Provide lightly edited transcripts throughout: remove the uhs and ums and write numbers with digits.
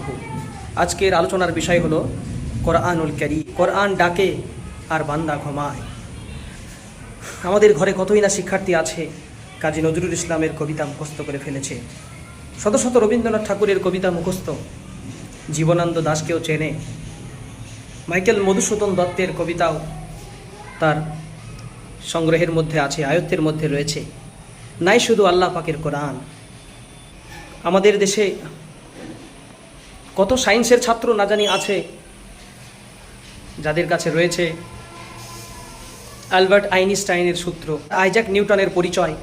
বারাকাতুহু। আজকের আলোচনার বিষয় হলো কোরআনুল কারীম। কোরআন ডাকে আর বান্দা ঘুমায়। আমাদের ঘরে কতই না শিক্ষার্থী আছে কাজী নজরুল ইসলামের কবিতা মুখস্থ করে ফেলেছে, শত শত রবীন্দ্রনাথ ঠাকুরের কবিতা মুখস্থ, জীবনানন্দ দাশকেও চেনে, মাইকেল মধুসূদন দত্তের কবিতাও তার সংগ্রহের মধ্যে আছে, আয়ত্তের মধ্যে রয়েছে। নাই শুধু আল্লাহ পাকের কোরআন। আমাদের দেশে কত সায়েন্সের ছাত্র না জানি আছে যাদের কাছে রয়েছে অ্যালবার্ট আইনস্টাইনের সূত্র, আইজ্যাক নিউটনের পরিচয়,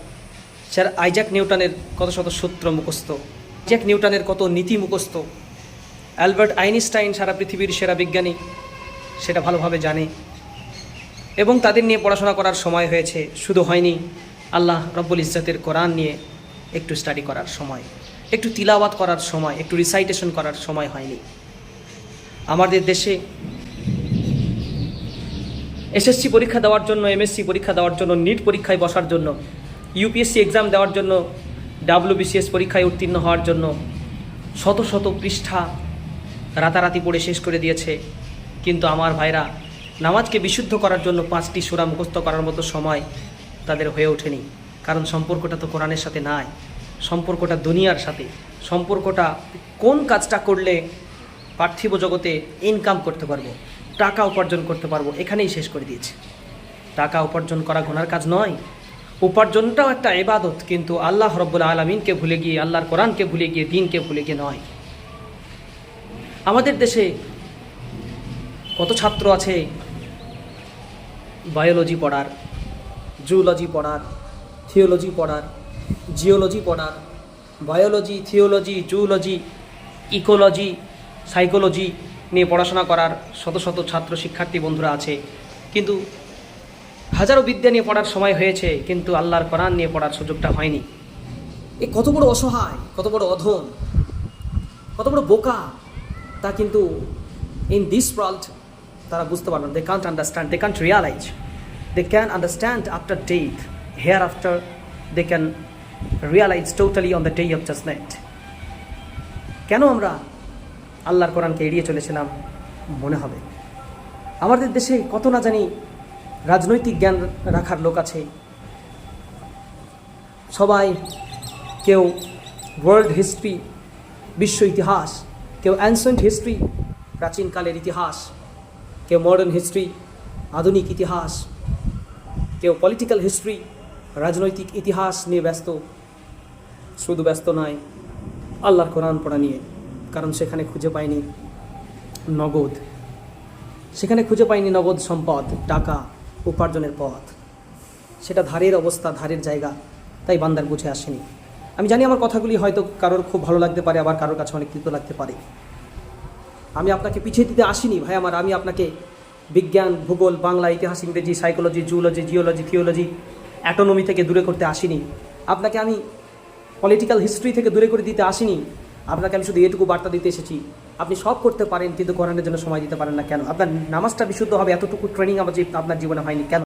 স্যার আইজ্যাক নিউটনের কত শত সূত্র মুখস্থ, আইজ্যাক নিউটনের কত নীতি মুখস্থ। অ্যালবার্ট আইনস্টাইন সারা পৃথিবীর সেরা বিজ্ঞানী, সেটা ভালোভাবে জানে এবং তাদের নিয়ে পড়াশোনা করার সময় হয়েছে। শুধু হয়নি আল্লাহ রব্বুল ইজ্জতের কোরআন নিয়ে একটু স্টাডি করার সময়, একটু তিলাওয়াত করার সময়, একটু রিসাইটেশন করার সময় হয়নি। আমাদের দেশে এসএসসি পরীক্ষা দেওয়ার জন্য, এমএসসি পরীক্ষা দেওয়ার জন্য, নিট পরীক্ষায় বসার জন্য, ইউপিএসসি এক্সাম দেওয়ার জন্য, ডাব্লিউবিসিএস পরীক্ষায় উত্তীর্ণ হওয়ার জন্য শত শত পৃষ্ঠা রাতারাতি পড়ে শেষ করে দিয়েছে। কিন্তু আমার ভাইরা নামাজকে বিশুদ্ধ করার জন্য 5টি সূরা মুখস্থ করার মতো সময় তাদের হয়ে ওঠেনি। কারণ সম্পর্কটা তো কোরআনের সাথে নাই, সম্পর্কটা দুনিয়ার সাথে। সম্পর্কটা কোন কাজটা করলে পার্থিব জগতে ইনকাম করতে পারবো, টাকা উপার্জন করতে পারবো, এখানেই শেষ করে দিয়েছে। টাকা উপার্জন করা গুনার কাজ নয়, উপার্জনটাও একটা ইবাদত, কিন্তু আল্লাহ রব্বুল আলামিনকে ভুলে গিয়ে, আল্লাহর কোরআনকে ভুলে গিয়ে, দ্বীনকে ভুলে গিয়ে নয়। আমাদের দেশে কত ছাত্র আছে বায়োলজি পড়ার, জুলজি পড়ার, থিওলজি পড়ার, জিওলজি পড়ার, biology, theology, zoology, ecology, psychology নিয়ে পড়াশোনা করার শত শত ছাত্র শিক্ষার্থী বন্ধুরা আছে। কিন্তু হাজারো বিদ্যা নিয়ে পড়ার সময় হয়েছে, কিন্তু আল্লাহর কোরআন নিয়ে পড়ার সুযোগটা হয়নি। এ কত বড় অসহায়, কত বড় অধম, কত বড় বোকা, তা কিন্তু ইন দিস ওয়ার্ল্ড তারা বুঝতে পারবেন। They can't understand, they can't realise. They can understand after death, hereafter they can realise totally on the day of judgement. কেন আমরা আল্লাহর কোরআনকে এড়িয়ে চলেছিলাম মনে হবে। আমাদের দেশে কত না জানি রাজনৈতিক জ্ঞান রাখার লোক আছে। সবাই, কেউ ওয়ার্ল্ড হিস্ট্রি, বিশ্ব ইতিহাস, কেউ অ্যানসেন্ট হিস্ট্রি, প্রাচীনকালের ইতিহাস, কেউ মডার্ন হিস্ট্রি, আধুনিক ইতিহাস, কেউ পলিটিক্যাল হিস্ট্রি, রাজনৈতিক ইতিহাস নিয়ে ব্যস্ত। শুধু ব্যস্ত নয়, আল্লাহর কোরআন পড়া নিয়ে। কারণ সেখানে খুঁজে পায়নি নগদ, সেখানে খুঁজে পায়নি নগদ সম্পদ, টাকা উপার্জনের পথ। সেটা ধারের অবস্থা, ধারের জায়গা, তাই বান্দার বুঝে আসেনি। আমি জানি আমার কথাগুলি হয়তো কারোর খুব ভালো লাগতে পারে, আবার কারোর কাছে অনেক তিতো লাগতে পারে। আমি আপনাকে পিছিয়ে দিতে আসিনি ভাই আমার। আমি আপনাকে বিজ্ঞান, ভূগোল, বাংলা, ইতিহাস, ইংরেজি, সাইকোলজি, জুলজি, জিওলজি, থিওলজি, অ্যাটোনমি থেকে দূরে করতে আসিনি। আপনাকে আমি পলিটিক্যাল হিস্ট্রি থেকে দূরে করে দিতে আসিনি। আপনাকে আমি শুধু এটুকু বার্তা দিতে এসেছি, আপনি সব করতে পারেন কিন্তু কোরআনের জন্য সময় দিতে পারেন না। কেন? আপনার নামাজটা বিশুদ্ধ হবে এতটুকু ট্রেনিং আপনার জীবনে হয়নি কেন?